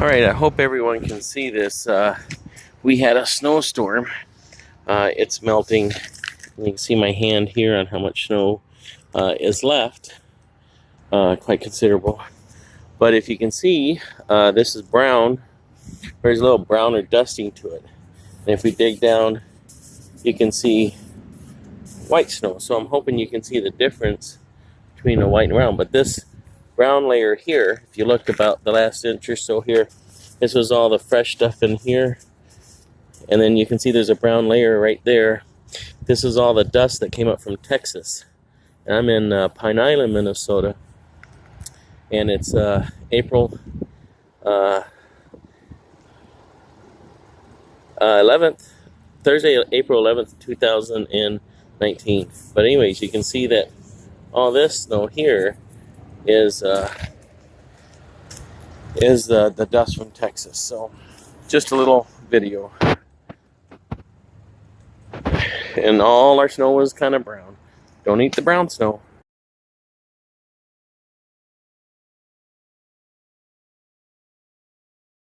All right, I hope everyone can see this. We had a snowstorm. It's melting. You can see my hand here on how much snow is left. Quite considerable. But if you can see, this is brown. There's a little brown or dusting to it. And if we dig down, you can see white snow. So I'm hoping you can see the difference between the white and brown. But this brown layer here, if you look about the last inch or so here, this was all the fresh stuff in here. And then you can see there's a brown layer right there. This is all the dust that came up from Texas. And I'm in Pine Island, Minnesota. And it's April 11th, Thursday, April 11th, 2019. But anyways, you can see that all this snow here is the dust from Texas. So just a little video. And all our snow was kind of brown. Don't eat the brown snow.